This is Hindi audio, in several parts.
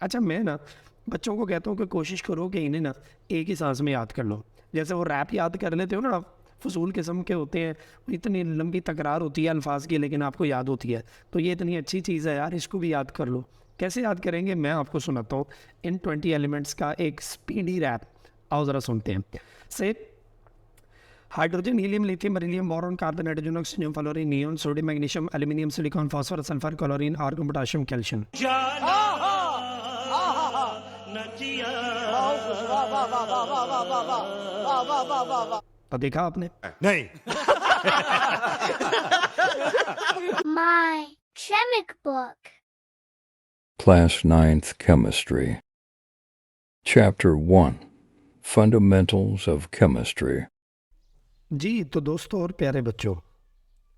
अच्छा, मैं ना बच्चों को कहता हूँ कि कोशिश करो कि इन्हें ना एक ही सांस में याद कर लो। जैसे वो रैप याद कर लेते हो ना आप, फजूल किस्म के होते हैं, इतनी लंबी तकरार होती है अल्फाज की लेकिन आपको याद होती है। तो ये इतनी अच्छी चीज़ है यार, इसको भी याद कर लो। कैसे याद करेंगे मैं आपको सुनाता हूँ। इन 20 एलिमेंट्स का एक स्पीडी रैप, आओ ज़रा सुनते हैं। से hydrogen, helium, lithium, beryllium, boron, carbon, nitrogen, oxygen, fluorine, neon, sodium, magnesium, aluminium, silicon, phosphorus, sulphur, chlorine, argon, potassium, calcium. तो देखा आपने? नहीं। My Chemic Book. Class 9th Chemistry. Chapter 1 Fundamentals of Chemistry. जी तो दोस्तों और प्यारे बच्चों,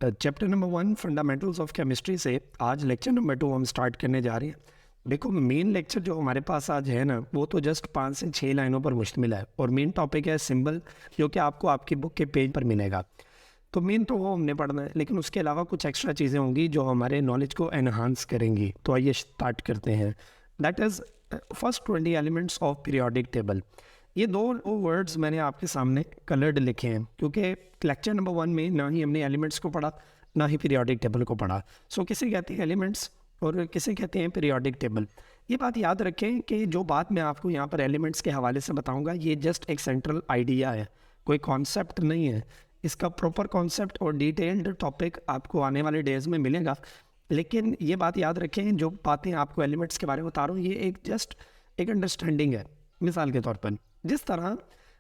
chapter number 1 fundamentals of chemistry से आज लेक्चर नंबर 2 हम स्टार्ट करने जा रहे हैं। देखो, मेन लेक्चर जो हमारे पास आज है ना, वो तो जस्ट 5 से 6 लाइनों पर मुश्तमिल है और मेन टॉपिक है सिंबल, जो कि आपको आपकी बुक के पेज पर मिलेगा। तो मेन तो वो हमने पढ़ना है, लेकिन उसके अलावा कुछ एक्स्ट्रा चीज़ें होंगी जो हमारे नॉलेज को एनहांस करेंगी। तो आइए स्टार्ट करते हैं। That is first 20 elements of periodic table. ये दो वर्ड्स मैंने आपके सामने कलर्ड लिखे हैं, क्योंकि लेक्चर नंबर 1 में ना ही हमने एलिमेंट्स को पढ़ा ना ही पीरियोडिक टेबल को पढ़ा। सो किसे कहते हैं एलिमेंट्स और किसे कहते हैं पीरियोडिक टेबल। ये बात याद रखें कि जो बात मैं आपको यहाँ पर एलिमेंट्स के हवाले से बताऊँगा, ये जस्ट एक सेंट्रल आइडिया है, कोई कॉन्सेप्ट नहीं है। इसका प्रॉपर कॉन्सेप्ट और डिटेल्ड टॉपिक आपको आने वाले डेज में मिलेगा। लेकिन ये बात याद रखें, जो बातें आपको एलिमेंट्स के बारे में बता रहा हूँ, ये एक जस्ट एक अंडरस्टैंडिंग है। मिसाल के तौर पर जिस तरह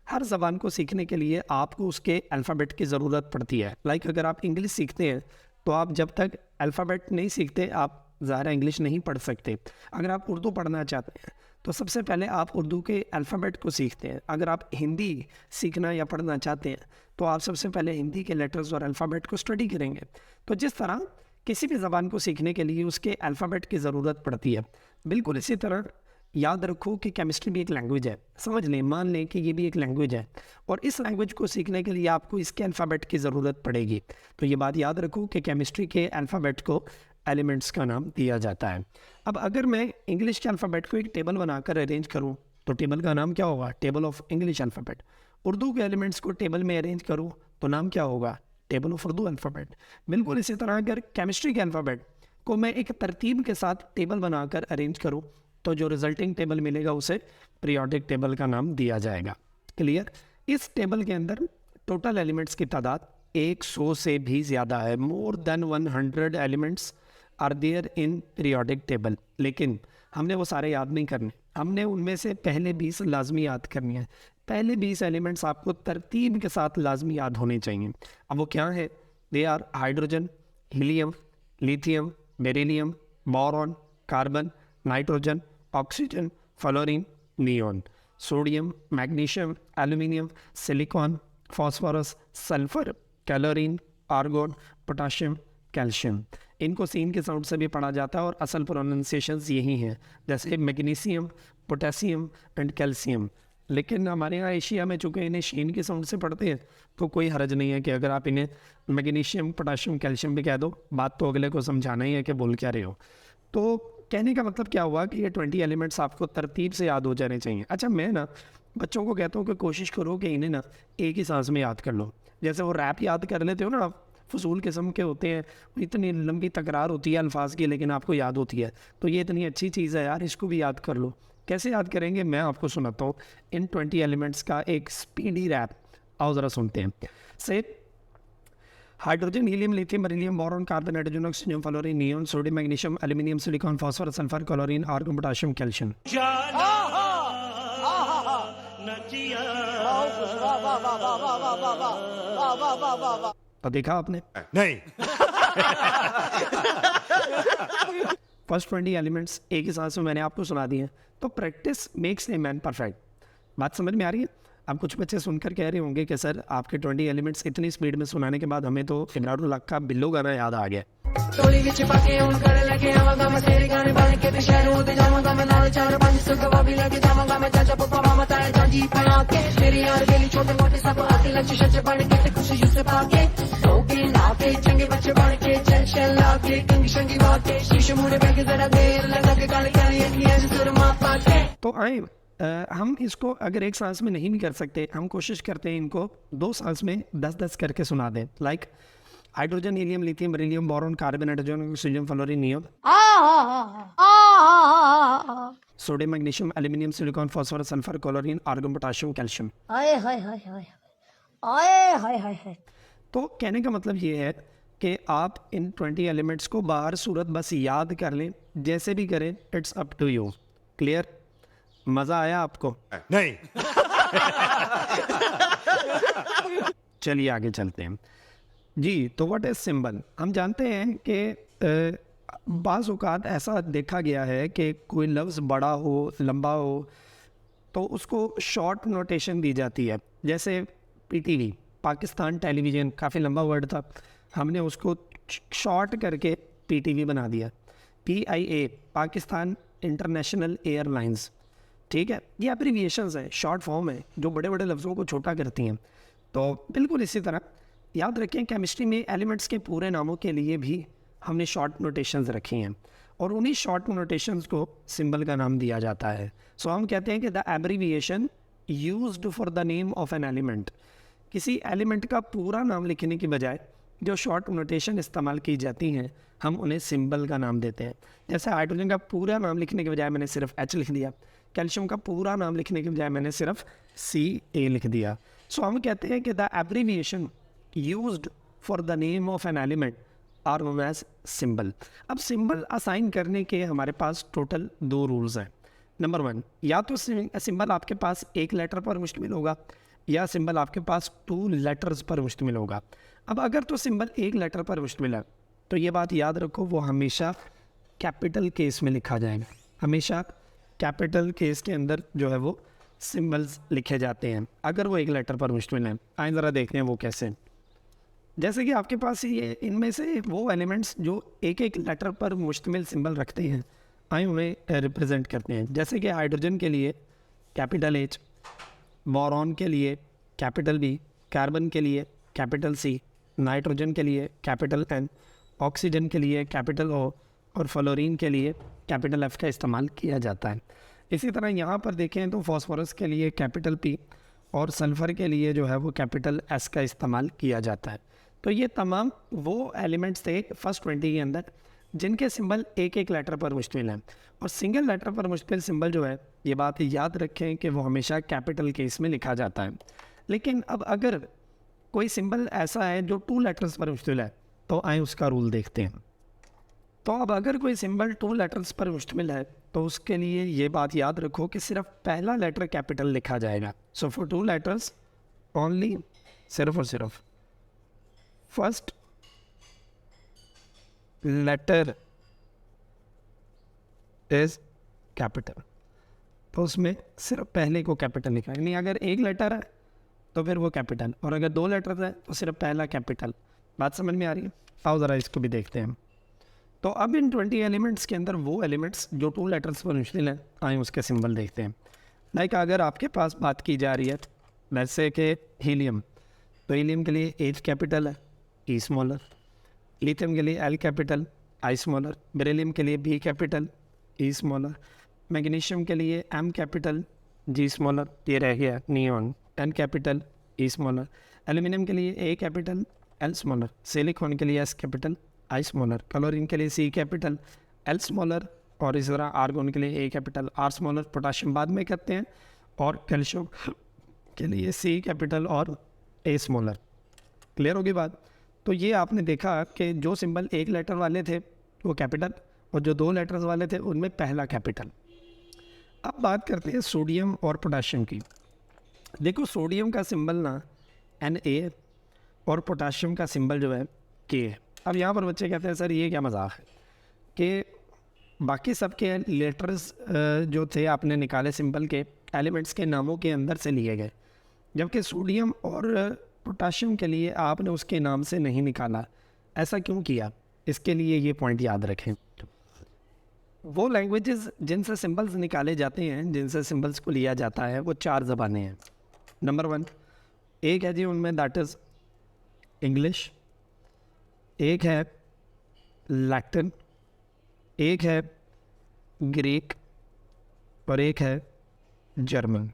हर ज़बान को सीखने के लिए आपको उसके अल्फ़ाबेट की ज़रूरत पड़ती है। लाइक अगर आप इंग्लिश सीखते हैं तो आप जब तक अल्फ़ाबेट नहीं सीखते आप ज़ाहिर इंग्लिश नहीं पढ़ सकते। अगर आप उर्दू पढ़ना चाहते हैं तो सबसे पहले आप उर्दू के अल्फ़ाबेट को सीखते हैं। अगर आप हिंदी सीखना या पढ़ना चाहते हैं तो आप सबसे पहले हिंदी के लेटर्स और अल्फ़ाबेट को स्टडी करेंगे। तो जिस तरह किसी भी ज़बान को सीखने के लिए उसके अल्फ़ाबेट की ज़रूरत पड़ती है, बिल्कुल इसी तरह याद रखो कि केमिस्ट्री भी एक लैंग्वेज है। समझ लें, मान लें कि ये भी एक लैंग्वेज है और इस लैंग्वेज को सीखने के लिए आपको इसके अल्फ़ाबेट की ज़रूरत पड़ेगी। तो ये बात याद रखो कि केमिस्ट्री के अल्फ़ाबेट को एलिमेंट्स का नाम दिया जाता है। अब अगर मैं इंग्लिश के अल्फ़ाबेट को एक टेबल बनाकर अरेंज करूँ तो टेबल का नाम क्या होगा? Table of English alphabet. Urdu के एलिमेंट्स को टेबल में अरेंज करूँ तो नाम क्या होगा? Table of Urdu alphabet. बिल्कुल इसी तरह अगर केमिस्ट्री के अल्फ़ाबेट को मैं एक तरतीब के साथ टेबल बनाकर अरेंज करूँ तो जो रिजल्टिंग टेबल मिलेगा उसे पीरियोडिक टेबल का नाम दिया जाएगा। क्लियर? इस टेबल के अंदर टोटल एलिमेंट्स की तादाद 100 से भी ज़्यादा है। More than 100 elements are there in periodic table. लेकिन हमने वो सारे याद नहीं करने, हमने उनमें से पहले 20 लाजमी याद करनी है। पहले 20 एलिमेंट्स आपको तरतीब के साथ लाजमी याद होने चाहिए। अब वो क्या है? They are hydrogen, helium, lithium, beryllium, boron, carbon, nitrogen, oxygen, fluorine, neon, sodium, magnesium, aluminium, silicon, phosphorus, sulphur, chlorine, argon, potassium, calcium. इनको सीन के साउंड से भी पढ़ा जाता है और असल प्रोनाउंसिएशंस यही हैं, जैसे मैग्नीशियम, पोटेशियम एंड कैल्शियम। लेकिन हमारे यहाँ एशिया में चूँकि इन्हें शीन के साउंड से पढ़ते हैं तो कोई हर्ज नहीं है कि अगर आप इन्हें मैग्नीशियम, पोटाशियम, कैल्शियम भी कह दो, बात तो अगले को समझाना ही है कि बोल क्या रहे हो। तो कहने का मतलब क्या हुआ कि ये 20 एलिमेंट्स आपको तरतीब से याद हो जाने चाहिए। अच्छा, मैं ना बच्चों को कहता हूँ कि कोशिश करो कि इन्हें ना एक ही सांस में याद कर लो। जैसे वो रैप याद कर लेते हो ना आप, फजूल किस्म के होते हैं, इतनी लंबी तकरार होती है अल्फाज की लेकिन आपको याद होती है। तो ये इतनी अच्छी चीज़ है यार, इसको भी याद कर लो। कैसे याद करेंगे मैं आपको सुनाता हूँ। इन 20 एलिमेंट्स का एक स्पीडी रैप, आओ ज़रा सुनते हैं। से hydrogen, helium, lithium, beryllium, boron, carbon, nitrogen, oxygen, fluorine, neon, sodium, magnesium, aluminium, silicon, phosphorus, sulphur, chlorine, argon, potassium, calcium. तो देखा आपने? नहीं। फर्स्ट 20 एलिमेंट्स एक ही सांस में मैंने आपको सुना दिए हैं। तो practice makes a man perfect. बात समझ में आ रही है? अब कुछ बच्चे सुनकर कह रहे होंगे कि सर आपके 20 एलिमेंट्स इतनी स्पीड में सुनाने के बाद हमें तो इमरान हक का बिल्लो गाना याद आ गया। टोली विच पाके हुन कर लगे आवांगा मैं तेरे गाने बन के ते शहरों ते जावांगा मैं नाल चार पांच सौ गवा भी लगे जावांगा मैं चाचा पप्पा मामा ताया जाजी पहना के तेरे यार बेली छोटे मोटे सब आके लच शच बन के ते खुशी से पाके लोगे नाके चंगे बच्चे बन के चल चल लाके कंगी शंगी वाके शीशे मुड़े बैठ के जरा देर लगा के गाली गाली अखियां से सुरमा तो आए हम इसको अगर एक सांस में नहीं भी कर सकते, हम कोशिश करते हैं इनको 2 सांस में 10-10 करके सुना दें। Like hydrogen, helium, lithium, beryllium, boron, carbon, nitrogen, oxygen, fluorine, neon, sodium, magnesium, aluminium, silicon, phosphorus, sulphur, chlorine, argon, potassium, calcium. आए हाय हाय हाय आए हाय हाय हाय। तो कहने का मतलब ये है कि आप इन 20 एलिमेंट्स को बाहर सूरत बस याद कर लें, जैसे भी करें, it's up to you. Clear? मज़ा आया आपको? नहीं। चलिए आगे चलते हैं जी। तो व्हाट इज सिंबल? हम जानते हैं कि बाज़ औक़ात ऐसा देखा गया है कि कोई लफ्ज़ बड़ा हो, लंबा हो, तो उसको शॉर्ट नोटेशन दी जाती है। जैसे पीटीवी, पाकिस्तान टेलीविज़न, काफ़ी लंबा वर्ड था, हमने उसको शॉर्ट करके पीटीवी बना दिया। PIA, Pakistan international airlines. ठीक है, ये एब्रीविएशंस है, शॉर्ट फॉर्म है जो बड़े बड़े लफ्ज़ों को छोटा करती हैं। तो बिल्कुल इसी तरह याद रखें, केमिस्ट्री में एलिमेंट्स के पूरे नामों के लिए भी हमने शॉर्ट नोटेशंस रखी हैं और उन्हीं शॉर्ट नोटेशंस को सिंबल का नाम दिया जाता है। सो हम कहते हैं कि the abbreviation used for the name of an element. किसी एलिमेंट का पूरा नाम लिखने की बजाय जो शॉर्ट नोटेशन इस्तेमाल की जाती हैं, हम उन्हें सिंबल का नाम देते हैं। जैसे हाइड्रोजन का पूरा नाम लिखने के बजाय मैंने सिर्फ H लिख दिया, कैल्शियम का पूरा नाम लिखने के बजाय मैंने सिर्फ Ca लिख दिया। सो हम कहते हैं कि the abbreviation used for the name of an element are known as symbol. अब सिंबल असाइन करने के हमारे पास टोटल 2 रूल्स हैं। नंबर 1, या तो सिंबल आपके पास एक लेटर पर मुश्तमिल होगा या सिंबल आपके पास 2 लेटर्स पर मुश्तमिल होगा। अब अगर तो सिंबल एक लेटर पर मुश्तमिल है तो ये बात याद रखो, वो हमेशा कैपिटल केस में लिखा जाएगा। हमेशा कैपिटल केस के अंदर जो है वो सिंबल्स लिखे जाते हैं अगर वो एक लेटर पर मुश्तमिल है। आइए ज़रा देखते हैं वो कैसे। जैसे कि आपके पास ये इनमें से वो एलिमेंट्स जो एक एक लेटर पर मुश्तमिल सिंबल रखते हैं, आइए उन्हें रिप्रेजेंट करते हैं। जैसे कि हाइड्रोजन के लिए कैपिटल H, बोरॉन के लिए कैपिटल B, कार्बन के लिए कैपिटल C, नाइट्रोजन के लिए कैपिटल N, ऑक्सीजन के लिए कैपिटल O और फ्लोरीन के लिए कैपिटल F का इस्तेमाल किया जाता है। इसी तरह यहाँ पर देखें तो फॉस्फोरस के लिए कैपिटल P और सल्फ़र के लिए जो है वो कैपिटल S का इस्तेमाल किया जाता है। तो ये तमाम वो एलिमेंट्स थे फर्स्ट 20 के अंदर जिनके सिंबल एक एक लेटर पर मुश्तमिल हैं। और सिंगल लेटर पर मुश्तमिल सिंबल जो है, ये बात याद रखें कि वो हमेशा कैपिटल केस में लिखा जाता है। लेकिन अब अगर कोई सिंबल ऐसा है जो 2 लेटर्स पर मुश्तमिल है, तो आए उसका रूल देखते हैं। तो अब अगर कोई सिंबल 2 लेटर्स पर मुश्तमिल है तो उसके लिए ये बात याद रखो कि सिर्फ पहला लेटर कैपिटल लिखा जाएगा। सो फॉर 2 लेटर्स ओनली, सिर्फ और सिर्फ फर्स्ट लेटर इज कैपिटल, तो उसमें सिर्फ पहले को कैपिटल लिखा है। यानी अगर एक लेटर है तो फिर वो कैपिटल, और अगर 2 लेटर है तो सिर्फ पहला कैपिटल। बात समझ में आ रही है? आओ ज़रा इसको भी देखते हैं। तो अब इन 20 एलिमेंट्स के अंदर वो एलिमेंट्स जो 2 लेटर्स पर मुश्किल हैं, आए उसके सिंबल देखते हैं। लाइक अगर आपके पास बात की जा रही है वैसे कि हीलियम, तो हीलियम के लिए H कैपिटल है, E स्मॉलर। लिथियम के लिए L capital, I smaller. Beryllium के लिए B capital, E smaller. Magnesium के लिए M कैपिटल, G स्मॉलर। ये रह गया neon, N capital, E smaller. Aluminium के लिए A capital, L smaller. Silicon के लिए S capital, I smaller. Chlorine के लिए C कैपिटल, L स्मॉलर। और इस तरह आर्गन के लिए A capital, R smaller. Potassium बाद में करते हैं। और कैल्शियम के लिए C कैपिटल और A स्मॉलर। क्लियर होगी बात? तो ये आपने देखा कि जो सिंबल एक लेटर वाले थे वो कैपिटल, और जो 2 लेटर्स वाले थे उनमें पहला कैपिटल। अब बात करते हैं सोडियम और पोटाशियम की। देखो सोडियम का सिंबल ना Na और पोटाशियम का सिंबल जो है K है। अब यहाँ पर बच्चे कहते हैं सर ये क्या मजाक है कि बाकी सब के लेटर्स जो थे आपने निकाले सिंबल के, एलिमेंट्स के नामों के अंदर से लिए गए, जबकि सोडियम और पोटाशियम के लिए आपने उसके नाम से नहीं निकाला। ऐसा क्यों किया? इसके लिए ये पॉइंट याद रखें। वो लैंग्वेजेस जिनसे सिंबल्स निकाले जाते हैं, जिनसे सिंबल्स को लिया जाता है, वो 4 ज़बानें हैं। नंबर 1 एक है जी उनमें, दैट इज़ इंग्लिश। एक है लैटिन, एक है ग्रीक और एक है जर्मन।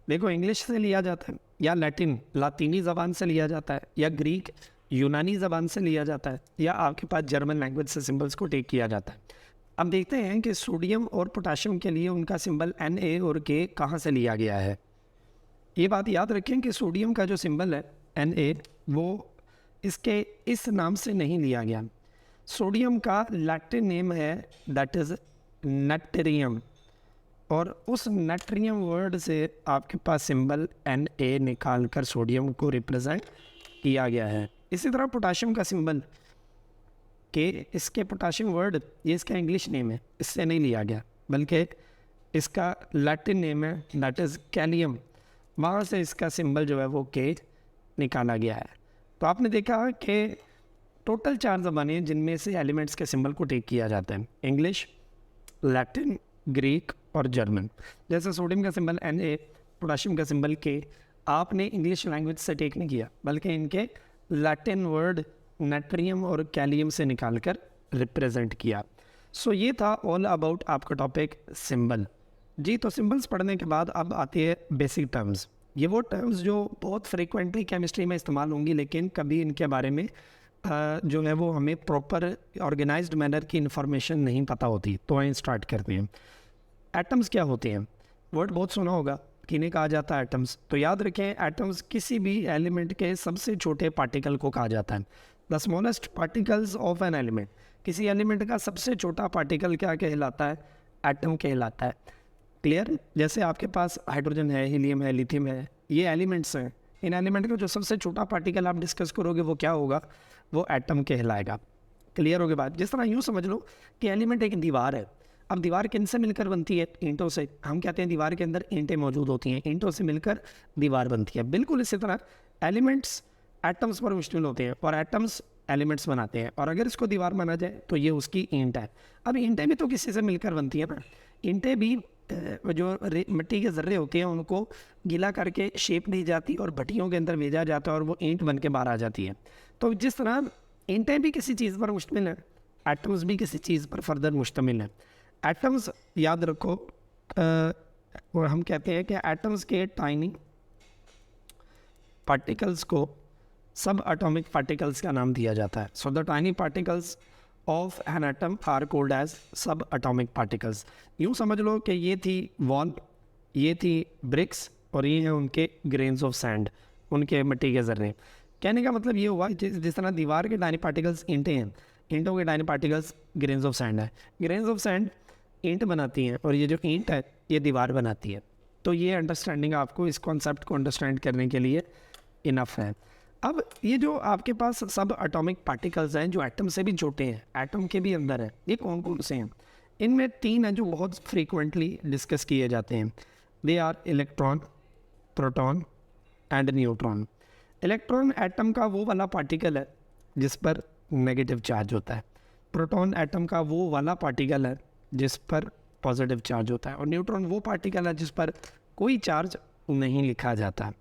देखो इंग्लिश से लिया जाता है, या लैटिन लातीनी ज़बान से लिया जाता है, या ग्रीक यूनानी ज़बान से लिया जाता है, या आपके पास जर्मन लैंग्वेज से सिंबल्स को टेक किया जाता है। अब देखते हैं कि सोडियम और पोटाशियम के लिए उनका सिंबल Na और K कहाँ से लिया गया है। ये बात याद रखें कि सोडियम का जो सिंबल है Na, वो इसके इस नाम से नहीं लिया गया। सोडियम का लैटिन नेम है दैट इज़ नट्रियम, और उस नट्रियम वर्ड से आपके पास सिंबल Na निकाल कर सोडियम को रिप्रेजेंट किया गया है। इसी तरह पोटाशियम का सिंबल के, इसके पोटाशियम वर्ड ये इसका इंग्लिश नेम है, इससे नहीं लिया गया, बल्कि इसका लैटिन नेम है दैट इज़ कैलियम, वहाँ से इसका सिंबल जो है वो K निकाला गया है। तो आपने देखा कि टोटल 4 ज़बानें हैं जिनमें से एलिमेंट्स के सिंबल को टेक किया जाता है, इंग्लिश, लैटिन, ग्रीक और जर्मन। जैसे सोडियम का सिंबल Na, पोटाशियम का सिंबल K आपने इंग्लिश लैंग्वेज से टेक नहीं किया, बल्कि इनके लैटिन वर्ड नट्रियम और कैलियम से निकाल कर रिप्रेजेंट किया। सो ये था ऑल अबाउट आपका टॉपिक सिंबल। जी, तो सिंबल्स पढ़ने के बाद अब आती है बेसिक टर्म्स। ये वो टर्म्स जो बहुत फ्रीक्वेंटली केमिस्ट्री में इस्तेमाल होंगी, लेकिन कभी इनके बारे में जो है वो हमें प्रॉपर ऑर्गेनाइज्ड मैनर की इन्फॉर्मेशन नहीं पता होती। तो आइए स्टार्ट करते हैं। एटम्स क्या होते हैं? वर्ड बहुत सुना होगा, किन्हें कहा जाता है एटम्स। तो याद रखें, एटम्स किसी भी एलिमेंट के सबसे छोटे पार्टिकल को कहा जाता है। The smallest particles of an element, किसी एलिमेंट का सबसे छोटा पार्टिकल क्या कहलाता है? एटम कहलाता है। क्लियर? जैसे आपके पास हाइड्रोजन है, हीलियम है, लिथियम है, ये एलिमेंट्स हैं। इन एलिमेंट का जो सबसे छोटा पार्टिकल आप डिस्कस करोगे वो क्या होगा? वो एटम कहलाएगा। क्लियर हो गई बात? जिस तरह यूँ समझ लो कि एलिमेंट एक दीवार है। अब दीवार किन से मिलकर बनती है? ईंटों से। हम कहते हैं दीवार के अंदर ईंटें मौजूद होती हैं, ईंटों से मिलकर दीवार बनती है। बिल्कुल इसी तरह एलिमेंट्स एटम्स पर मुश्तमिल होते हैं और एटम्स एलिमेंट्स बनाते हैं, और अगर इसको दीवार माना जाए तो ये उसकी ईंट है। अब ईंटें भी तो किसी से मिलकर बनती हैं ना। ईंटें भी जो मिट्टी के ज़र्रे होते हैं उनको गीला करके शेप दी जाती और भट्टियों के अंदर भेजा जाता है और वो ईंट बन के बाहर आ जाती है। तो जिस तरह ईंटें भी किसी चीज़ पर मुश्तमिल हैं, एटम्स भी किसी चीज़ पर फर्दर मुश्तमिल हैं। एटम्स याद रखो, और हम कहते हैं कि एटम्स के टाइनी पार्टिकल्स को सब एटॉमिक पार्टिकल्स का नाम दिया जाता है। So the tiny particles of an atom are called as subatomic particles. यूँ समझ लो कि ये थी वॉल, ये थी ब्रिक्स, और ये हैं उनके ग्रेन्स ऑफ सैंड, उनके मिट्टी के ज़र्रे। कहने का मतलब ये हुआ जिस तरह दीवार के टाइनी पार्टिकल्स ईंटें हैं, ईंटों के tiny particles grains of sand है। ग्रेन्स ऑफ सैंड ईंट बनाती हैं और ये जो ईंट है ये दीवार बनाती है। तो ये अंडरस्टैंडिंग आपको इस कॉन्सेप्ट को अंडरस्टैंड करने के लिए इनफ है। अब ये जो आपके पास सब एटॉमिक पार्टिकल्स हैं जो एटम से भी छोटे हैं, एटम के भी अंदर है, ये कौन कौन से हैं? इनमें 3 हैं जो बहुत फ्रीक्वेंटली डिस्कस किए जाते हैं। They are electron, proton and neutron. Electron atom का वो वाला पार्टिकल है जिस पर नेगेटिव चार्ज होता है। प्रोटॉन एटम का वो वाला पार्टिकल है जिस पर पॉजिटिव चार्ज होता है, और न्यूट्रॉन वो पार्टिकल है जिस पर कोई चार्ज नहीं लिखा जाता।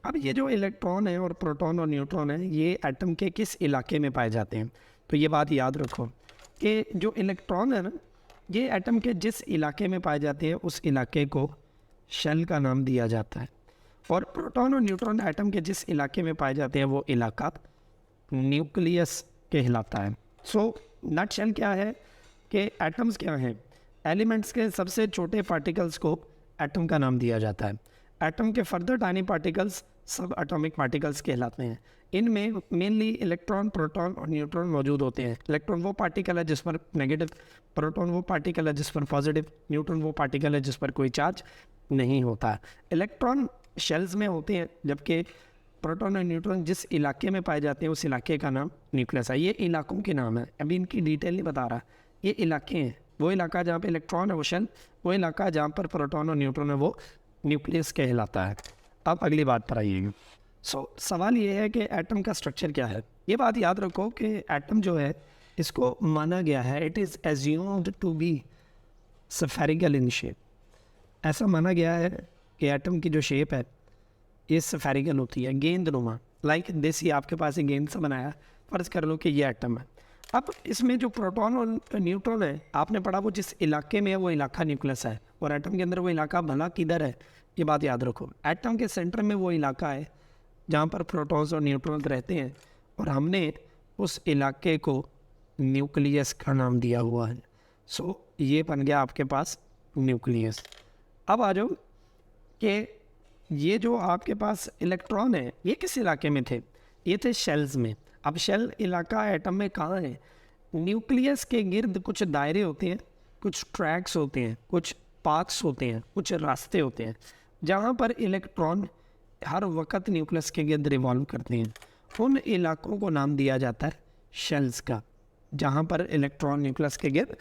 अब ये जो इलेक्ट्रॉन है और प्रोटॉन और न्यूट्रॉन है, ये एटम के किस इलाके में पाए जाते हैं? तो ये बात याद रखो कि जो इलेक्ट्रॉन है ना, ये एटम के जिस इलाके में पाए जाते हैं उस इलाके को शेल का नाम दिया जाता है, और प्रोटॉन और न्यूट्रॉन एटम के जिस इलाके में पाए जाते हैं वो इलाका न्यूक्लियस कहलाता है। सो नट शेल क्या है कि एटम्स क्या हैं? एलिमेंट्स के सबसे छोटे पार्टिकल्स को एटम का नाम दिया जाता है। एटम के फर्दर टाइनी पार्टिकल्स सब एटॉमिक पार्टिकल्स कहलाते हैं। इनमें मेनली इलेक्ट्रॉन, प्रोटॉन और न्यूट्रॉन मौजूद होते हैं। इलेक्ट्रॉन वो पार्टिकल है जिस पर नेगेटिव, प्रोटॉन वो पार्टिकल है जिस पर पॉजिटिव, न्यूट्रॉन वो पार्टिकल है जिस पर कोई चार्ज नहीं होता। इलेक्ट्रॉन शेल्स में होते हैं, जबकि प्रोटॉन और न्यूट्रॉन जिस इलाके में पाए जाते हैं उस इलाके का नाम न्यूक्लियस है। ये इलाकों के नाम है, अभी इनकी डिटेल नहीं बता रहा। ये इलाके हैं, वो इलाका जहाँ पे इलेक्ट्रॉन है वो शेल, वो इलाका जहाँ पर प्रोटॉन और न्यूट्रॉन है वो न्यूक्लियस कहलाता है। अब अगली बात पर आइएगा। सवाल ये है कि एटम का स्ट्रक्चर क्या है। ये बात याद रखो कि एटम जो है इसको माना गया है, it is assumed to be spherical in shape. ऐसा माना गया है कि एटम की जो शेप है ये स्फेरिकल होती है, गेंदनुमा। लाइक दिस, ही आपके पास एक गेंद से बनाया, फ़र्ज़ कर लो कि ये एटम है। अब इसमें जो प्रोटॉन और न्यूट्रॉन है, आपने पढ़ा वो जिस इलाके में है वो इलाका न्यूक्लियस है, और एटम के अंदर वो इलाका भला किधर है, ये बात याद रखो। एटम के सेंटर में वो इलाका है जहाँ पर प्रोटॉन्स और न्यूट्रॉन्स रहते हैं, और हमने उस इलाके को न्यूक्लियस का नाम दिया हुआ है। सो ये बन गया आपके पास न्यूक्लियस। अब आ जाओ कि ये जो आपके पास इलेक्ट्रॉन है ये किस इलाके में थे, ये थे शेल्स में। अब शेल इलाका एटम में कहाँ है, न्यूक्लियस के गिर्द कुछ दायरे होते हैं, कुछ ट्रैक्स होते हैं, कुछ पाथ्स होते हैं, कुछ रास्ते होते हैं जहाँ पर इलेक्ट्रॉन हर वक्त न्यूक्लियस के गिर्द रिवॉल्व करते हैं। उन इलाकों को नाम दिया जाता है शेल्स का, जहाँ पर इलेक्ट्रॉन न्यूक्लियस के गिर्द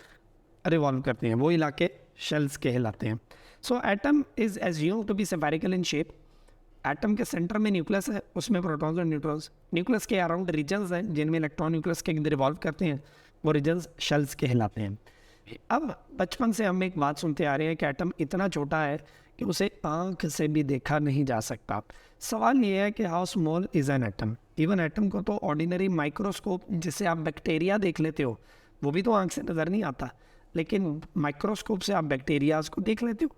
रिवॉल्व करते हैं, वो इलाके शेल्स कहलाते हैं। So atom is assumed to be spherical in shape. Atom के सेंटर में न्यूक्लियस है, उसमें प्रोटॉन्स और न्यूट्रॉन्स, न्यूक्लियस के अराउंड रीजन्स हैं जिनमें इलेक्ट्रॉन न्यूक्लियस के गिर्द रिवॉल्व करते हैं, वो रीजन्स शेल्स कहलाते हैं। अब बचपन से हम एक बात सुनते आ रहे हैं कि एटम इतना छोटा है कि उसे आँख से भी देखा नहीं जा सकता। सवाल ये है कि how small is an atom. Even atom को तो ऑर्डिनरी माइक्रोस्कोप जिससे आप बैक्टीरिया देख लेते हो वो भी तो आँख से नज़र नहीं आता, लेकिन माइक्रोस्कोप से आप बैक्टीरियाज को देख लेते हो।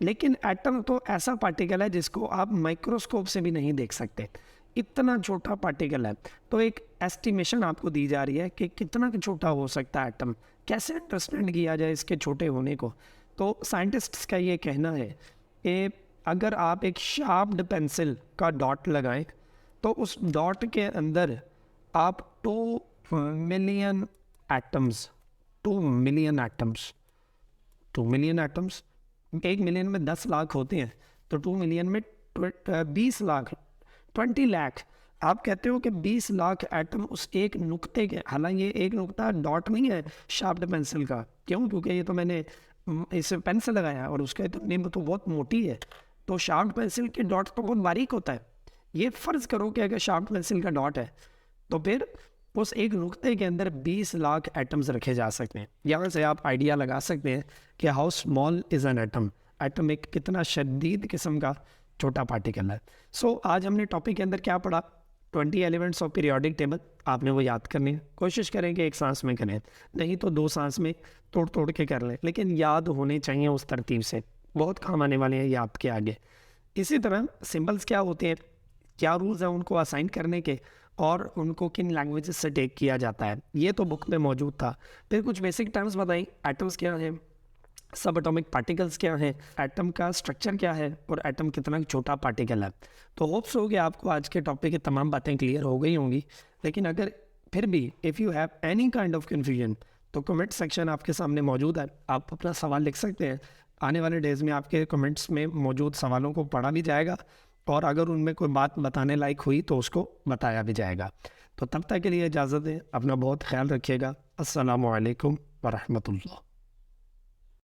लेकिन एटम तो ऐसा पार्टिकल है जिसको आप माइक्रोस्कोप से भी नहीं देख सकते, इतना छोटा पार्टिकल है। तो एक एस्टिमेशन आपको दी जा रही है कि कितना छोटा हो सकता है एटम, कैसे अंडरस्टैंड किया जाए इसके छोटे होने को। तो साइंटिस्ट्स का ये कहना है कि अगर आप एक शार्प्ड पेंसिल का डॉट लगाएं तो उस डॉट के अंदर आप 2 million atoms 2 million atoms, 1 million में 10 लाख होते हैं, तो 2 मिलियन में 20 लाख 20 लाख, आप कहते हो कि 20 लाख एटम उस एक नुक्ते के, हालांकि ये एक नुक्ता डॉट नहीं है शार्प्ड पेंसिल का, क्यों, क्योंकि ये तो मैंने इसे पेन से लगाया और उसका तो नीब तो बहुत मोटी है, तो शार्प्ड पेंसिल के डॉट तो बहुत बारीक होता है। ये फ़र्ज़ करो कि अगर शार्प्ड पेंसिल का डॉट है तो फिर उस एक नुक्ते के अंदर 20 लाख एटम्स रखे जा सकते हैं। यहाँ से आप आइडिया लगा सकते हैं कि how small is an atom. Atom एक कितना शदीद किस्म का छोटा पार्टिकल है। सो आज हमने टॉपिक के अंदर क्या पढ़ा, 20 एलिमेंट्स ऑफ पीरियोडिक टेबल, आपने वो याद करनी है। कोशिश करें कि एक सांस में करें, नहीं तो 2 सांस में तोड़ तोड़ के कर लें, लेकिन याद होने चाहिए उस तरतीब से, बहुत काम आने वाले हैं ये आपके आगे। इसी तरह सिंबल्स क्या होते हैं, क्या रूल्स हैं उनको असाइन करने के, और उनको किन लैंग्वेजेस से टेक किया जाता है, ये तो बुक में मौजूद था। फिर कुछ बेसिक टर्म्स बताई, एटम्स क्या हैं, सब एटॉमिक पार्टिकल्स क्या हैं, एटम का स्ट्रक्चर क्या है, और एटम कितना छोटा पार्टिकल है। तो होप्स हो कि आपको आज के टॉपिक की तमाम बातें क्लियर हो गई होंगी। लेकिन अगर फिर भी if you have any kind of confusion तो कमेंट सेक्शन आपके सामने मौजूद है, आप अपना सवाल लिख सकते हैं। आने वाले डेज़ में आपके कमेंट्स में मौजूद सवालों को पढ़ा भी जाएगा, और अगर उनमें कोई बात बताने लायक हुई तो उसको बताया भी जाएगा। तो तब तक के लिए इजाज़त है, अपना बहुत ख्याल रखिएगा। अस्सलामु अलैकुम वरहमतुल्लाह।